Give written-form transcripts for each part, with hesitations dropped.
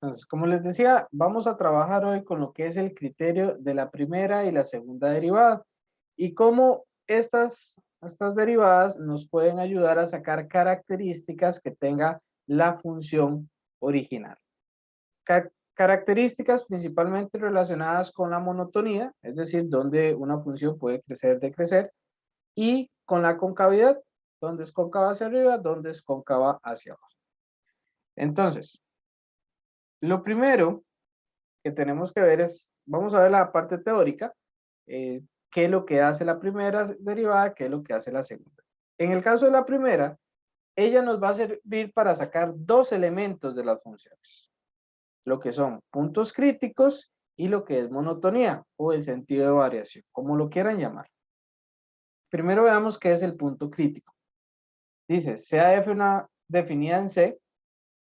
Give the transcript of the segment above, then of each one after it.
Entonces, como les decía, vamos a trabajar hoy con lo que es el criterio de la primera y la segunda derivada y cómo estas derivadas nos pueden ayudar a sacar características que tenga la función original. Características principalmente relacionadas con la monotonía, es decir, donde una función puede crecer, decrecer, y con la concavidad, donde es cóncava hacia arriba, donde es cóncava hacia abajo. Entonces, lo primero que tenemos que ver es, vamos a ver la parte teórica, qué es lo que hace la primera derivada, qué es lo que hace la segunda. En el caso de la primera, ella nos va a servir para sacar dos elementos de las funciones, lo que son puntos críticos y lo que es monotonía o el sentido de variación, como lo quieran llamar. Primero veamos qué es el punto crítico. Dice, sea f una definida en C,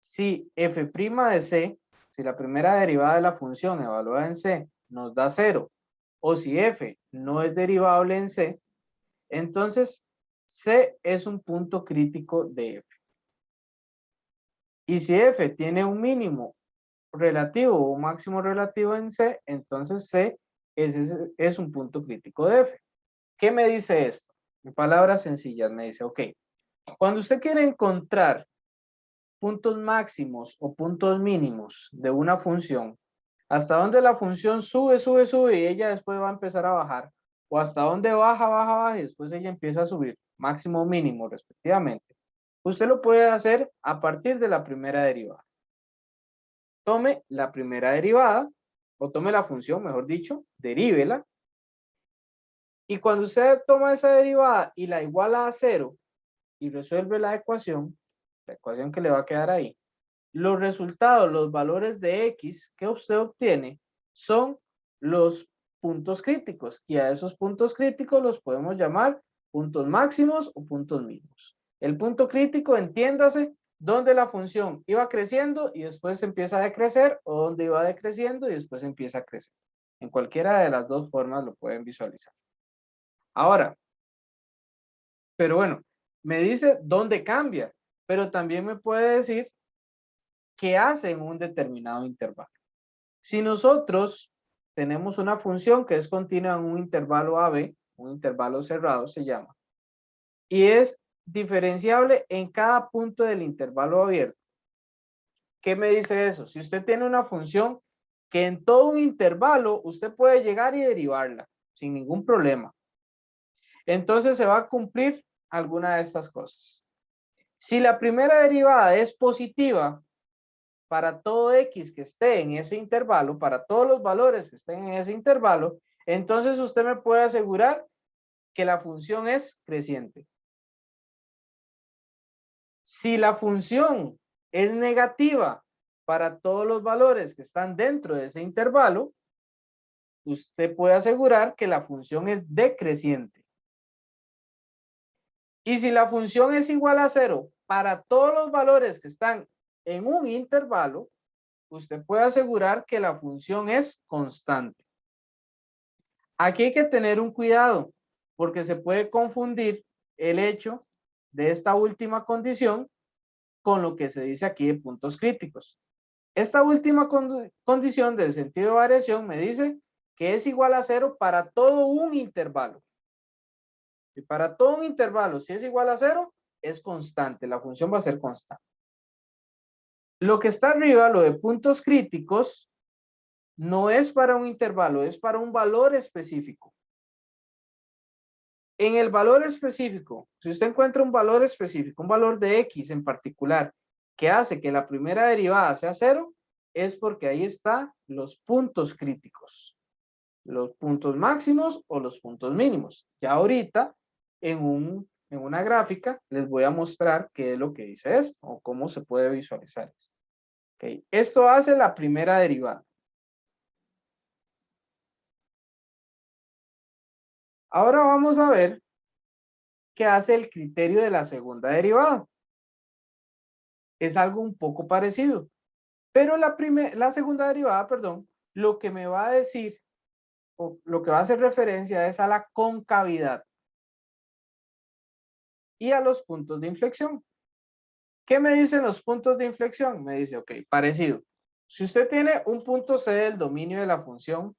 si f' de C, si la primera derivada de la función evaluada en C nos da 0, o si f no es derivable en C, entonces C es un punto crítico de f. Y si f tiene un mínimo relativo o máximo relativo en C, entonces C es un punto crítico de f. ¿Qué me dice esto? En palabras sencillas me dice, ok, cuando usted quiere encontrar puntos máximos o puntos mínimos de una función, hasta donde la función sube, sube, sube y ella después va a empezar a bajar, o hasta donde baja, baja, baja y después ella empieza a subir, máximo o mínimo respectivamente. Usted lo puede hacer a partir de la primera derivada. Tome la primera derivada, o tome la función, mejor dicho, derívela, y cuando usted toma esa derivada y la iguala a 0 y resuelve la ecuación que le va a quedar ahí, los resultados, los valores de X que usted obtiene son los puntos críticos y a esos puntos críticos los podemos llamar puntos máximos o puntos mínimos. El punto crítico, entiéndase, donde la función iba creciendo y después empieza a decrecer o donde iba decreciendo y después empieza a crecer. En cualquiera de las dos formas lo pueden visualizar. Ahora, pero bueno, me dice dónde cambia, pero también me puede decir qué hace en un determinado intervalo. Si nosotros tenemos una función que es continua en un intervalo AB, un intervalo cerrado se llama, y es diferenciable en cada punto del intervalo abierto. ¿Qué me dice eso? Si usted tiene una función que en todo un intervalo usted puede llegar y derivarla sin ningún problema, entonces se va a cumplir alguna de estas cosas. Si la primera derivada es positiva, para todo X que esté en ese intervalo, para todos los valores que estén en ese intervalo, entonces usted me puede asegurar que la función es creciente. Si la función es negativa para todos los valores que están dentro de ese intervalo, usted puede asegurar que la función es decreciente. Y si la función es igual a 0 para todos los valores que están en un intervalo, usted puede asegurar que la función es constante. Aquí hay que tener un cuidado porque se puede confundir el hecho de esta última condición con lo que se dice aquí de puntos críticos. Esta última condición del sentido de variación me dice que es igual a 0 para todo un intervalo. Y para todo un intervalo, si es igual a 0, es constante, la función va a ser constante. Lo que está arriba, lo de puntos críticos, no es para un intervalo, es para un valor específico. En el valor específico, si usted encuentra un valor específico, un valor de X en particular, que hace que la primera derivada sea 0, es porque ahí están los puntos críticos, los puntos máximos o los puntos mínimos. Ya ahorita, en una gráfica, les voy a mostrar qué es lo que dice esto o cómo se puede visualizar esto. Okay. Esto hace la primera derivada. Ahora vamos a ver qué hace el criterio de la segunda derivada. Es algo un poco parecido, pero la segunda derivada, perdón, lo que me va a decir o lo que va a hacer referencia es a la concavidad y a los puntos de inflexión. ¿Qué me dicen los puntos de inflexión? Me dice, ok, parecido. Si usted tiene un punto C del dominio de la función,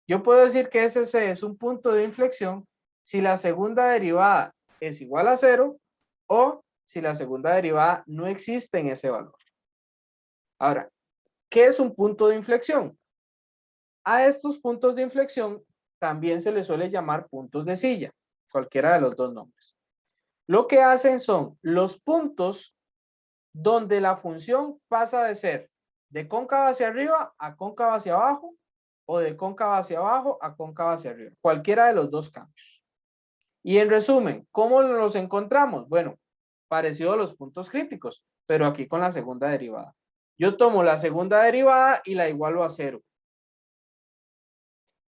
yo puedo decir que ese C es un punto de inflexión si la segunda derivada es igual a 0 o si la segunda derivada no existe en ese valor. Ahora, ¿qué es un punto de inflexión? A estos puntos de inflexión también se les suele llamar puntos de silla, cualquiera de los dos nombres. Lo que hacen son los puntos donde la función pasa de ser de cóncava hacia arriba a cóncava hacia abajo o de cóncava hacia abajo a cóncava hacia arriba, cualquiera de los dos cambios. Y en resumen, ¿cómo los encontramos? Bueno, parecido a los puntos críticos, pero aquí con la segunda derivada. Yo tomo la segunda derivada y la igualo a 0.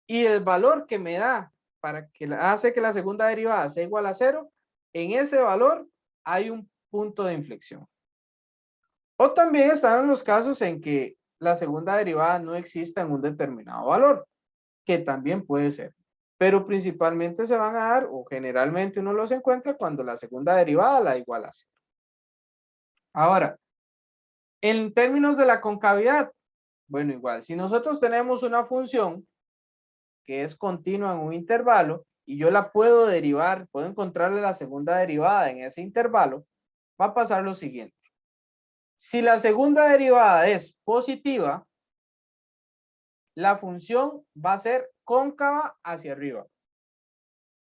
Y el valor que me da para que hace que la segunda derivada sea igual a 0, en ese valor hay un punto de inflexión. O también están los casos en que la segunda derivada no exista en un determinado valor, que también puede ser. Pero principalmente se van a dar, o generalmente uno los encuentra cuando la segunda derivada la iguala a 0. Ahora, en términos de la concavidad, bueno, igual, si nosotros tenemos una función que es continua en un intervalo y yo la puedo derivar, puedo encontrarle la segunda derivada en ese intervalo, va a pasar lo siguiente. Si la segunda derivada es positiva, la función va a ser cóncava hacia arriba.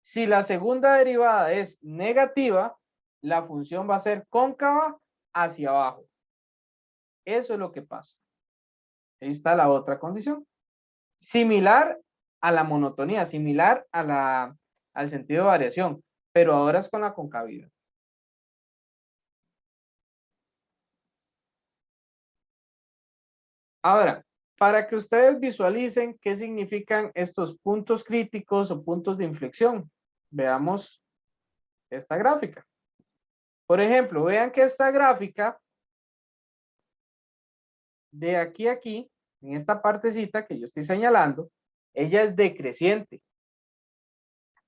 Si la segunda derivada es negativa, la función va a ser cóncava hacia abajo. Eso es lo que pasa. Ahí está la otra condición. Similar a la monotonía, similar a al sentido de variación, pero ahora es con la concavidad. Ahora, para que ustedes visualicen qué significan estos puntos críticos o puntos de inflexión, veamos esta gráfica. Por ejemplo, vean que esta gráfica de aquí a aquí, en esta partecita que yo estoy señalando, ella es decreciente.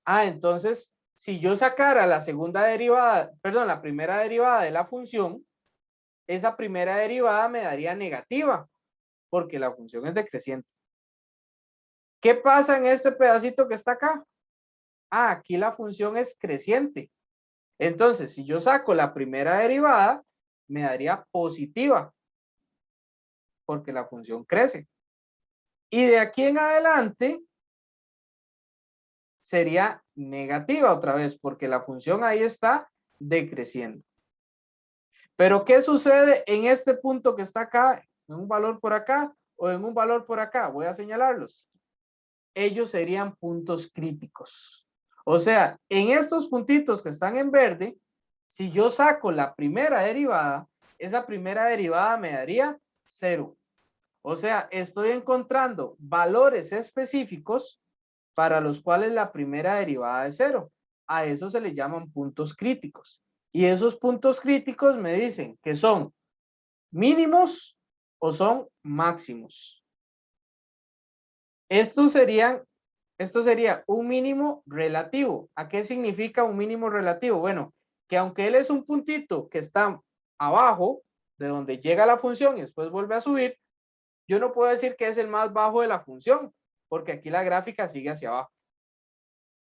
Entonces, si yo sacara la segunda derivada, perdón, la primera derivada de la función, esa primera derivada me daría negativa, porque la función es decreciente. ¿Qué pasa en este pedacito que está acá? Aquí la función es creciente. Entonces, si yo saco la primera derivada, me daría positiva, porque la función crece. Y de aquí en adelante sería negativa otra vez, porque la función ahí está decreciendo. Pero ¿qué sucede en este punto que está acá, en un valor por acá o en un valor por acá? Voy a señalarlos. Ellos serían puntos críticos. O sea, en estos puntitos que están en verde, si yo saco la primera derivada, esa primera derivada me daría 0. O sea, estoy encontrando valores específicos para los cuales la primera derivada es 0. A eso se le llaman puntos críticos. Y esos puntos críticos me dicen que son mínimos o son máximos. Esto sería un mínimo relativo. ¿A qué significa un mínimo relativo? Bueno, que aunque él es un puntito que está abajo de donde llega la función y después vuelve a subir, yo no puedo decir que es el más bajo de la función, porque aquí la gráfica sigue hacia abajo.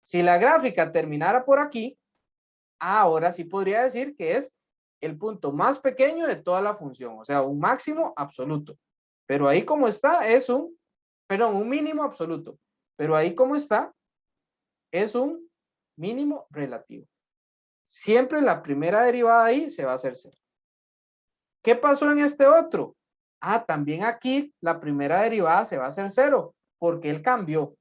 Si la gráfica terminara por aquí, ahora sí podría decir que es el punto más pequeño de toda la función, o sea, un máximo absoluto. Pero ahí como está es un mínimo absoluto. Pero ahí como está es un mínimo relativo. Siempre la primera derivada ahí se va a hacer 0. ¿Qué pasó en este otro? También aquí la primera derivada se va a hacer 0 porque él cambió.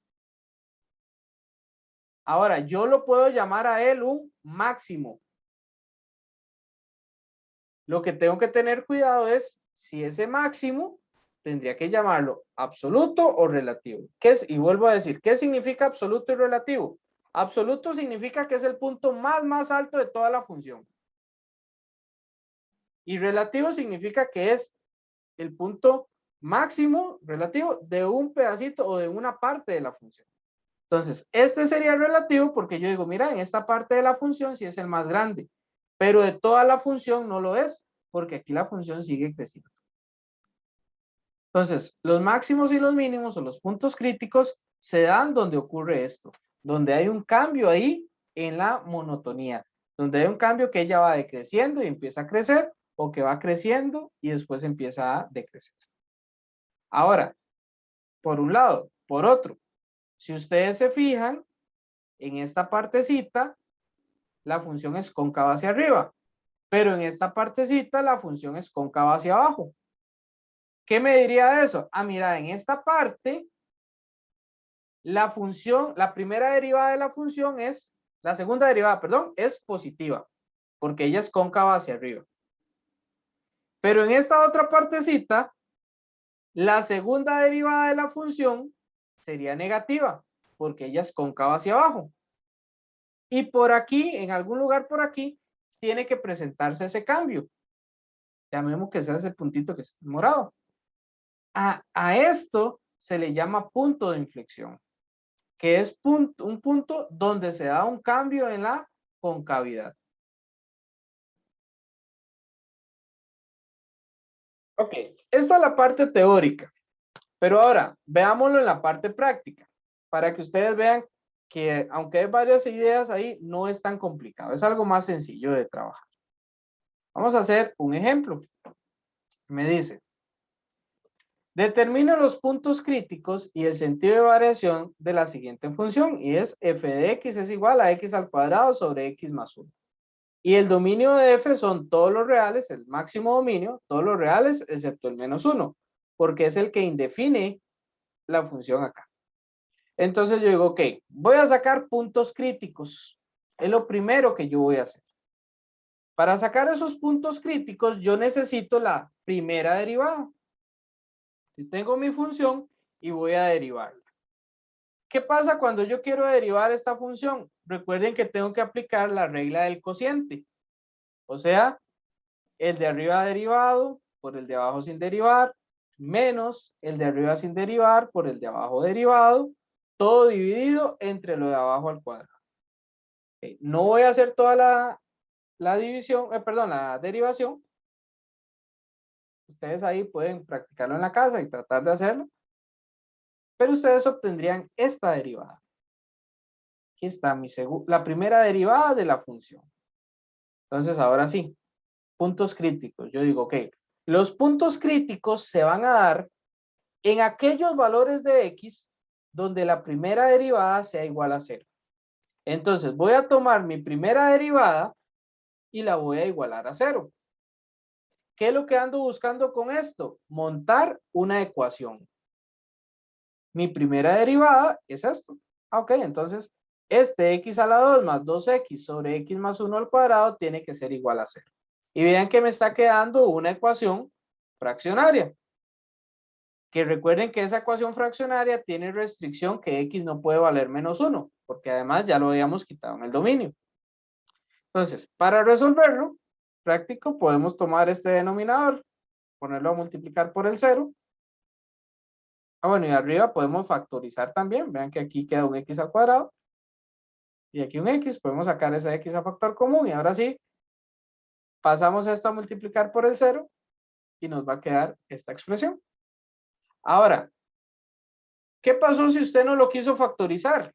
Ahora, yo lo puedo llamar a él un máximo. Lo que tengo que tener cuidado es si ese máximo tendría que llamarlo absoluto o relativo. Y vuelvo a decir, ¿qué significa absoluto y relativo? Absoluto significa que es el punto más alto de toda la función. Y relativo significa que es el punto máximo relativo de un pedacito o de una parte de la función. Entonces, este sería relativo porque yo digo, mira, en esta parte de la función sí es el más grande, pero de toda la función no lo es, porque aquí la función sigue creciendo. Entonces, los máximos y los mínimos o los puntos críticos se dan donde ocurre esto, donde hay un cambio ahí en la monotonía, donde hay un cambio que ella va decreciendo y empieza a crecer, o que va creciendo y después empieza a decrecer. Ahora, por un lado. Por otro, si ustedes se fijan, en esta partecita, la función es cóncava hacia arriba, pero en esta partecita la función es cóncava hacia abajo. ¿Qué me diría de eso? Ah, mira, en esta parte, la función, la primera derivada de la función es, la segunda derivada, perdón, es positiva, porque ella es cóncava hacia arriba. Pero en esta otra partecita, la segunda derivada de la función sería negativa, porque ella es cóncava hacia abajo. Y por aquí, en algún lugar por aquí, tiene que presentarse ese cambio. Llamemos que sea ese puntito que está morado. A esto se le llama punto de inflexión, que es un punto donde se da un cambio en la concavidad. Ok, esta es la parte teórica, pero ahora veámoslo en la parte práctica, para que ustedes vean que aunque hay varias ideas ahí, no es tan complicado, es algo más sencillo de trabajar. Vamos a hacer un ejemplo. Me dice, determina los puntos críticos y el sentido de variación de la siguiente función, y es f de x es igual a x al cuadrado sobre x más 1. Y el dominio de f son todos los reales, el máximo dominio, todos los reales excepto el menos 1, porque es el que indefine la función acá. Entonces yo digo, ok, voy a sacar puntos críticos. Es lo primero que yo voy a hacer. Para sacar esos puntos críticos, yo necesito la primera derivada. Yo tengo mi función y voy a derivarla. ¿Qué pasa cuando yo quiero derivar esta función? Recuerden que tengo que aplicar la regla del cociente. O sea, el de arriba derivado por el de abajo sin derivar, menos el de arriba sin derivar por el de abajo derivado, todo dividido entre lo de abajo al cuadrado. Okay. No voy a hacer toda la división, perdón, la derivación. Ustedes ahí pueden practicarlo en la casa y tratar de hacerlo. Pero ustedes obtendrían esta derivada. Aquí está la primera derivada de la función. Entonces, ahora sí, puntos críticos. Yo digo, ok, los puntos críticos se van a dar en aquellos valores de x donde la primera derivada sea igual a 0. Entonces, voy a tomar mi primera derivada y la voy a igualar a 0. ¿Qué es lo que ando buscando con esto? Montar una ecuación. Mi primera derivada es esto. Ok, entonces este x a la 2 más 2x sobre x más 1 al cuadrado tiene que ser igual a 0. Y vean que me está quedando una ecuación fraccionaria. Que recuerden que esa ecuación fraccionaria tiene restricción que x no puede valer menos 1, porque además ya lo habíamos quitado en el dominio. Entonces, para resolverlo, práctico, podemos tomar este denominador, ponerlo a multiplicar por el 0. Ah, bueno, y arriba podemos factorizar también. Vean que aquí queda un x al cuadrado. Y aquí un x. Podemos sacar ese x a factor común. Y ahora sí, pasamos esto a multiplicar por el 0. Y nos va a quedar esta expresión. Ahora, ¿qué pasó si usted no lo quiso factorizar?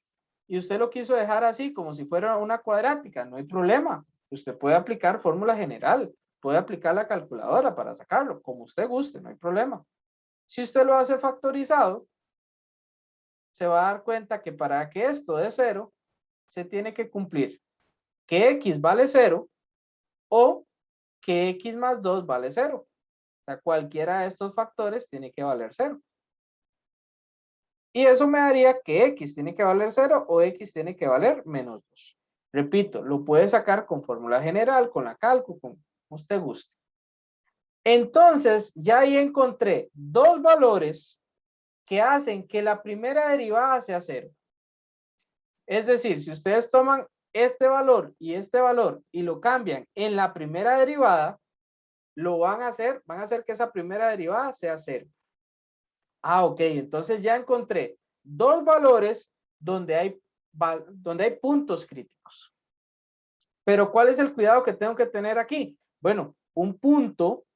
Y usted lo quiso dejar así, como si fuera una cuadrática. No hay problema. Usted puede aplicar fórmula general. Puede aplicar la calculadora para sacarlo, como usted guste. No hay problema. Si usted lo hace factorizado, se va a dar cuenta que para que esto dé 0, se tiene que cumplir que x vale 0 o que x más 2 vale 0. O sea, cualquiera de estos factores tiene que valer 0. Y eso me daría que x tiene que valer 0 o x tiene que valer menos 2. Repito, lo puede sacar con fórmula general, con la cálculo, como usted guste. Entonces, ya ahí encontré dos valores que hacen que la primera derivada sea 0. Es decir, si ustedes toman este valor y lo cambian en la primera derivada, lo van a hacer que esa primera derivada sea 0. Ah, ok, entonces ya encontré dos valores donde hay puntos críticos. Pero ¿cuál es el cuidado que tengo que tener aquí? Bueno, un punto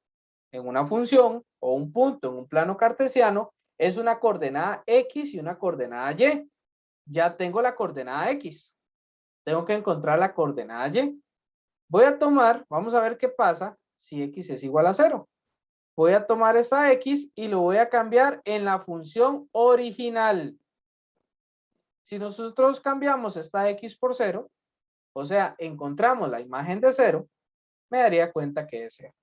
en una función o un punto en un plano cartesiano es una coordenada X y una coordenada Y. Ya tengo la coordenada X. Tengo que encontrar la coordenada Y. Voy a tomar, vamos a ver qué pasa si X es igual a 0. Voy a tomar esta X y lo voy a cambiar en la función original. Si nosotros cambiamos esta X por 0, o sea, encontramos la imagen de 0, me daría cuenta que es 0.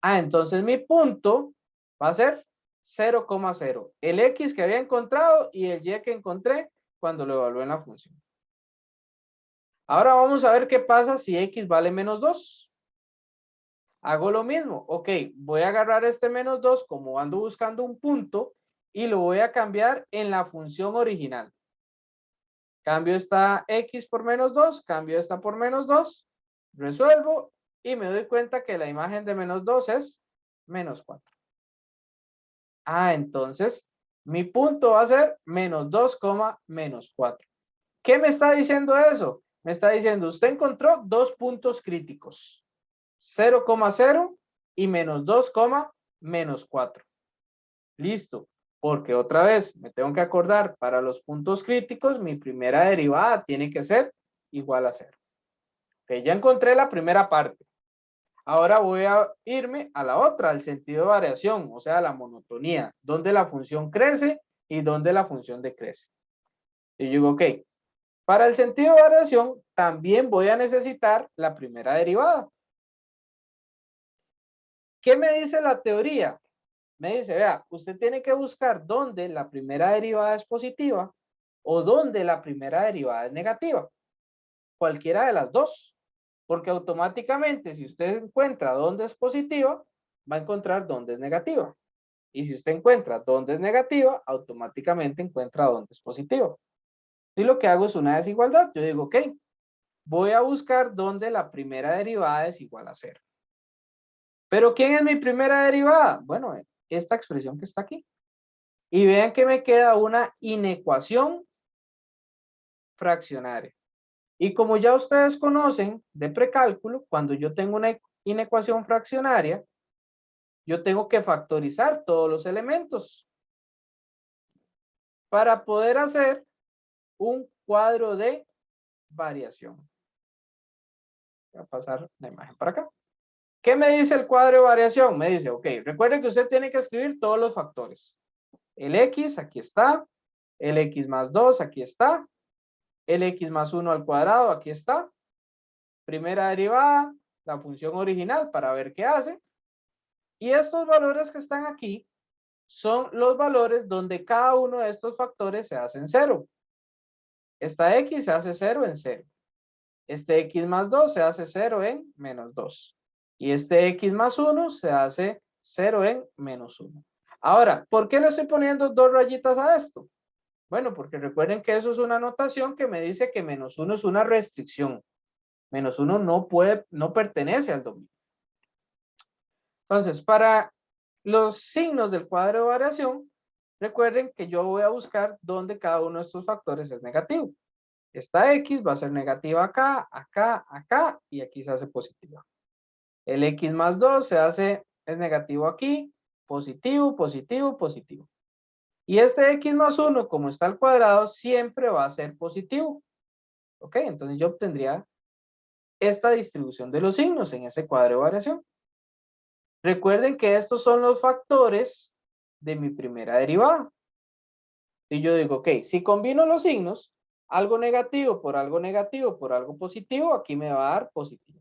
Entonces mi punto va a ser 0,0. El X que había encontrado y el Y que encontré cuando lo evalué en la función. Ahora vamos a ver qué pasa si X vale menos 2. Hago lo mismo. Ok, voy a agarrar este menos 2 como ando buscando un punto y lo voy a cambiar en la función original. Cambio esta X por menos 2, cambio esta por menos 2, resuelvo y me doy cuenta que la imagen de menos 2 es menos 4. Entonces mi punto va a ser menos 2, menos 4. ¿Qué me está diciendo eso? Me está diciendo, usted encontró dos puntos críticos, 0,0 y menos 2, menos 4. Listo, porque otra vez me tengo que acordar, para los puntos críticos, mi primera derivada tiene que ser igual a 0. Ok, ya encontré la primera parte. Ahora voy a irme a la otra, al sentido de variación, o sea, la monotonía, donde la función crece y donde la función decrece. Y yo digo, ok, para el sentido de variación también voy a necesitar la primera derivada. ¿Qué me dice la teoría? Me dice, vea, usted tiene que buscar dónde la primera derivada es positiva o dónde la primera derivada es negativa. Cualquiera de las dos. Porque automáticamente, si usted encuentra dónde es positiva, va a encontrar dónde es negativa. Y si usted encuentra dónde es negativa, automáticamente encuentra dónde es positiva. Y lo que hago es una desigualdad. Yo digo, ok, voy a buscar dónde la primera derivada es igual a 0. ¿Pero quién es mi primera derivada? Bueno, esta expresión que está aquí. Y vean que me queda una inecuación fraccionaria. Y como ya ustedes conocen de precálculo, cuando yo tengo una inecuación fraccionaria, yo tengo que factorizar todos los elementos para poder hacer un cuadro de variación. Voy a pasar la imagen para acá. ¿Qué me dice el cuadro de variación? Me dice, ok, recuerden que usted tiene que escribir todos los factores. El X, aquí está. El X más 2, aquí está. El X más 1 al cuadrado, aquí está. Primera derivada, la función original para ver qué hace. Y estos valores que están aquí son los valores donde cada uno de estos factores se hace en 0. Esta X se hace 0 en 0. Este X más 2 se hace 0 en menos 2. Y este X más 1 se hace 0 en menos 1. Ahora, ¿por qué le estoy poniendo dos rayitas a esto? Bueno, porque recuerden que eso es una notación que me dice que menos 1 es una restricción. Menos 1 no pertenece al dominio. Entonces, para los signos del cuadro de variación, recuerden que yo voy a buscar dónde cada uno de estos factores es negativo. Esta X va a ser negativa acá, acá, acá y aquí se hace positiva. El X más 2 es negativo aquí, positivo, positivo, positivo. Y este X más 1, como está al cuadrado, siempre va a ser positivo. ¿Ok? Entonces yo obtendría esta distribución de los signos en ese cuadro de variación. Recuerden que estos son los factores de mi primera derivada. Y yo digo, ok, si combino los signos, algo negativo por algo negativo por algo positivo, aquí me va a dar positivo.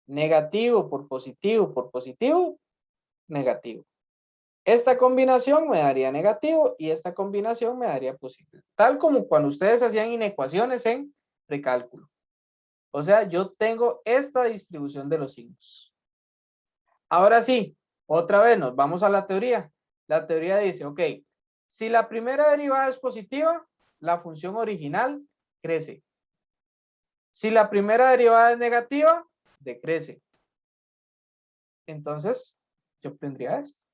Negativo por positivo, negativo. Esta combinación me daría negativo y esta combinación me daría positivo. Tal como cuando ustedes hacían inecuaciones en precálculo. O sea, yo tengo esta distribución de los signos. Ahora sí, otra vez nos vamos a la teoría. La teoría dice, ok, si la primera derivada es positiva, la función original crece. Si la primera derivada es negativa, decrece. Entonces, yo obtendría esto.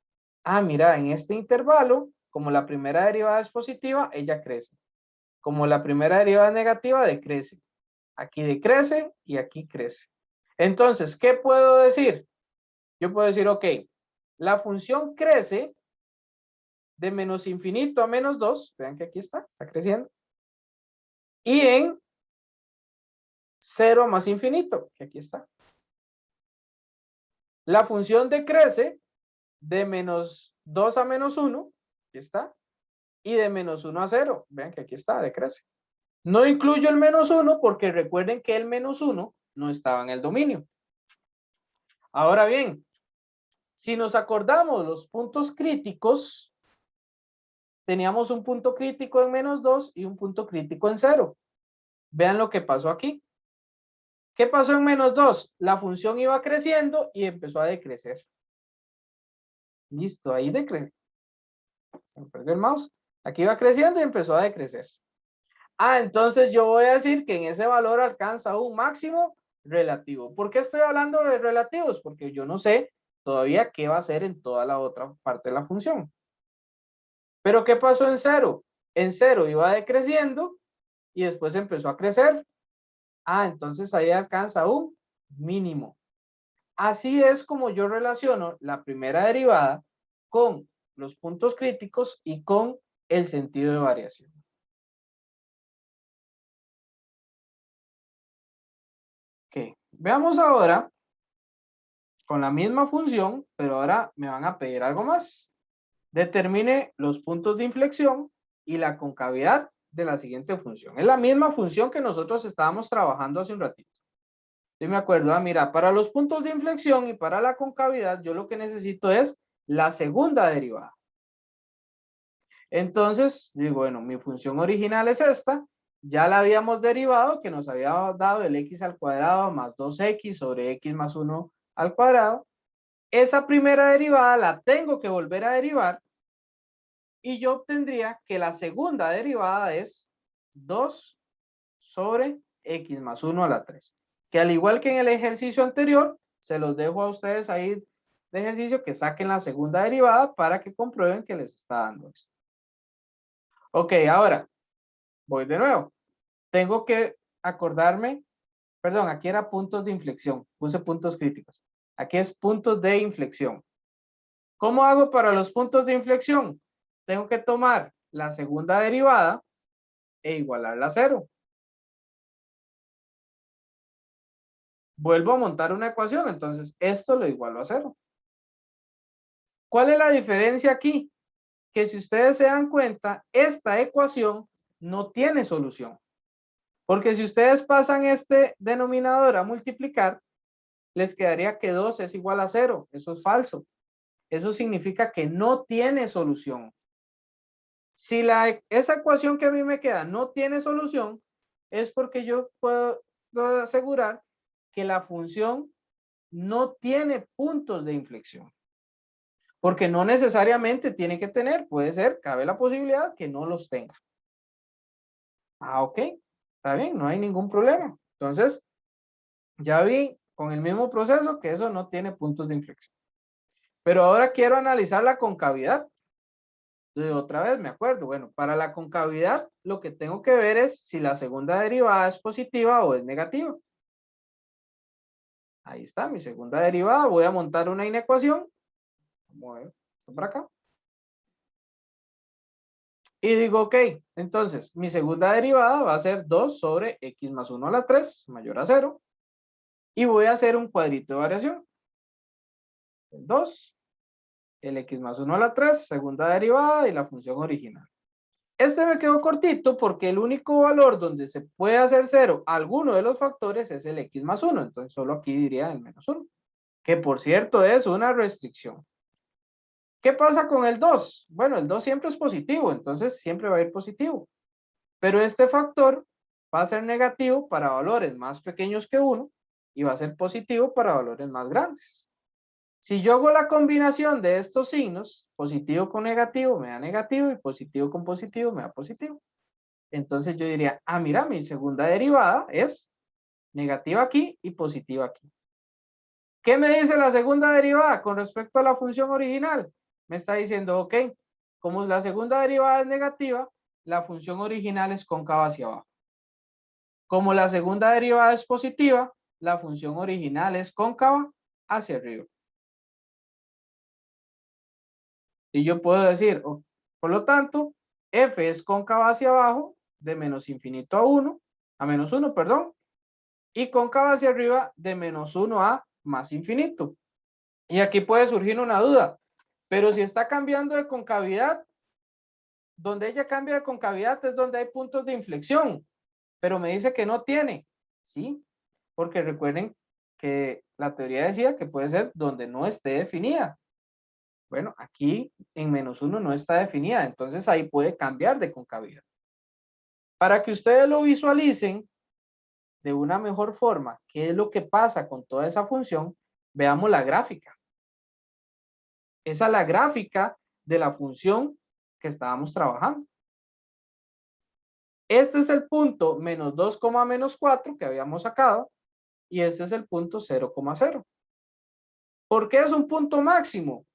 Mira, en este intervalo, como la primera derivada es positiva, ella crece. Como la primera derivada es negativa, decrece. Aquí decrece y aquí crece. Entonces, ¿qué puedo decir? Yo puedo decir, ok, la función crece de menos infinito a menos 2, vean que aquí está creciendo, y en 0 más infinito, que aquí está. La función decrece de menos 2 a menos 1, aquí está, y de menos 1 a 0, vean que aquí está, decrece. No incluyo el menos 1 porque recuerden que el menos 1 no estaba en el dominio. Ahora bien, si nos acordamos los puntos críticos, teníamos un punto crítico en menos 2 y un punto crítico en 0. Vean lo que pasó aquí. ¿Qué pasó en menos 2? La función iba creciendo y empezó a decrecer. Listo, ahí decreció. Se me perdió el mouse. Aquí iba creciendo y empezó a decrecer. Entonces yo voy a decir que en ese valor alcanza un máximo relativo. ¿Por qué estoy hablando de relativos? Porque yo no sé todavía qué va a hacer en toda la otra parte de la función. Pero ¿qué pasó en 0? En 0 iba decreciendo y después empezó a crecer. Entonces ahí alcanza un mínimo. Así es como yo relaciono la primera derivada con los puntos críticos y con el sentido de variación. Ok, veamos ahora con la misma función, pero ahora me van a pedir algo más. Determine los puntos de inflexión y la concavidad de la siguiente función. Es la misma función que nosotros estábamos trabajando hace un ratito. Yo me acuerdo, mira, para los puntos de inflexión y para la concavidad, yo lo que necesito es la segunda derivada. Entonces, digo, bueno, mi función original es esta. Ya la habíamos derivado, que nos había dado el x al cuadrado más 2x sobre x más 1 al cuadrado. Esa primera derivada la tengo que volver a derivar y yo obtendría que la segunda derivada es 2 sobre x más 1 a la 3. Que al igual que en el ejercicio anterior, se los dejo a ustedes ahí de ejercicio que saquen la segunda derivada para que comprueben que les está dando esto. Ok, ahora voy de nuevo. Tengo que acordarme, perdón, aquí era puntos de inflexión, puse puntos críticos. Aquí es puntos de inflexión. ¿Cómo hago para los puntos de inflexión? Tengo que tomar la segunda derivada e igualarla a 0. Vuelvo a montar una ecuación, entonces esto lo igualo a 0. ¿Cuál es la diferencia aquí? Que si ustedes se dan cuenta, esta ecuación no tiene solución. Porque si ustedes pasan este denominador a multiplicar, les quedaría que 2 es igual a 0. Eso es falso. Eso significa que no tiene solución. Si esa ecuación que a mí me queda no tiene solución, es porque yo puedo asegurar que la función no tiene puntos de inflexión. Porque no necesariamente tiene que tener, puede ser, cabe la posibilidad que no los tenga. Ok, está bien, no hay ningún problema. Entonces, ya vi con el mismo proceso que eso no tiene puntos de inflexión. Pero ahora quiero analizar la concavidad. Entonces, otra vez me acuerdo, bueno, para la concavidad lo que tengo que ver es si la segunda derivada es positiva o es negativa. Ahí está mi segunda derivada. Voy a montar una inecuación. Vamos a ver, esto por acá. Y digo, ok, entonces mi segunda derivada va a ser 2 sobre x más 1 a la 3 mayor a 0. Y voy a hacer un cuadrito de variación. El 2, el x más 1 a la 3, segunda derivada y la función original. Este me quedó cortito porque el único valor donde se puede hacer 0 alguno de los factores es el x más 1. Entonces solo aquí diría el menos 1. Que por cierto es una restricción. ¿Qué pasa con el 2? Bueno, el 2 siempre es positivo, entonces siempre va a ir positivo. Pero este factor va a ser negativo para valores más pequeños que 1 y va a ser positivo para valores más grandes. Si yo hago la combinación de estos signos, positivo con negativo me da negativo y positivo con positivo me da positivo. Entonces yo diría, mira, mi segunda derivada es negativa aquí y positiva aquí. ¿Qué me dice la segunda derivada con respecto a la función original? Me está diciendo, ok, como la segunda derivada es negativa, la función original es cóncava hacia abajo. Como la segunda derivada es positiva, la función original es cóncava hacia arriba. Y yo puedo decir, por lo tanto, f es cóncava hacia abajo de menos infinito a menos 1, perdón, y cóncava hacia arriba de menos 1 a más infinito. Y aquí puede surgir una duda, pero si está cambiando de concavidad, donde ella cambia de concavidad es donde hay puntos de inflexión, pero me dice que no tiene, ¿sí? Porque recuerden que la teoría decía que puede ser donde no esté definida. Bueno, aquí en menos 1 no está definida, entonces ahí puede cambiar de concavidad. Para que ustedes lo visualicen de una mejor forma, qué es lo que pasa con toda esa función, veamos la gráfica. Esa es la gráfica de la función que estábamos trabajando. Este es el punto menos 2, menos 4 que habíamos sacado y este es el punto 0,0. ¿Por qué es un punto máximo?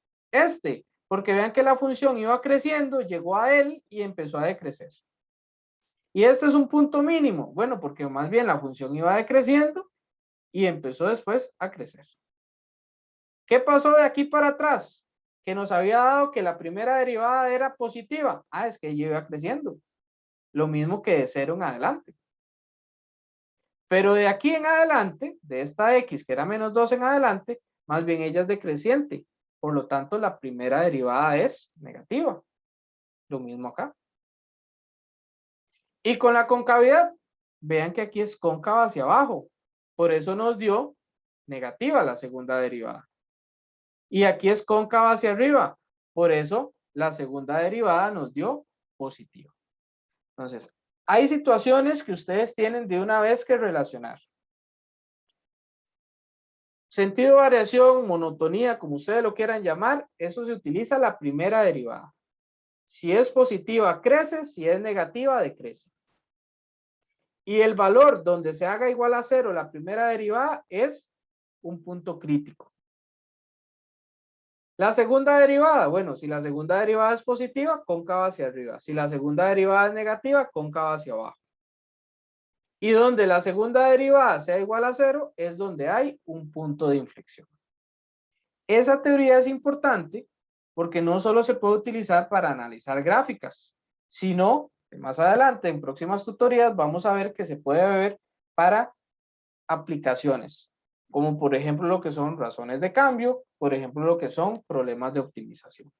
Porque vean que la función iba creciendo, llegó a él y empezó a decrecer. Y este es un punto mínimo. Bueno, porque más bien la función iba decreciendo y empezó después a crecer. ¿Qué pasó de aquí para atrás? Que nos había dado que la primera derivada era positiva. Es que ella iba creciendo. Lo mismo que de 0 en adelante. Pero de aquí en adelante, de esta x que era menos 2 en adelante, más bien ella es decreciente. Por lo tanto, la primera derivada es negativa. Lo mismo acá. Y con la concavidad, vean que aquí es cóncava hacia abajo. Por eso nos dio negativa la segunda derivada. Y aquí es cóncava hacia arriba. Por eso la segunda derivada nos dio positiva. Entonces, hay situaciones que ustedes tienen de una vez que relacionar. Sentido de variación, monotonía, como ustedes lo quieran llamar, eso se utiliza la primera derivada. Si es positiva, crece, si es negativa, decrece. Y el valor donde se haga igual a 0 la primera derivada es un punto crítico. La segunda derivada, bueno, si la segunda derivada es positiva, cóncava hacia arriba. Si la segunda derivada es negativa, cóncava hacia abajo. Y donde la segunda derivada sea igual a 0 es donde hay un punto de inflexión. Esa teoría es importante porque no solo se puede utilizar para analizar gráficas, sino que más adelante en próximas tutorías vamos a ver que se puede ver para aplicaciones, como por ejemplo lo que son razones de cambio, por ejemplo lo que son problemas de optimización.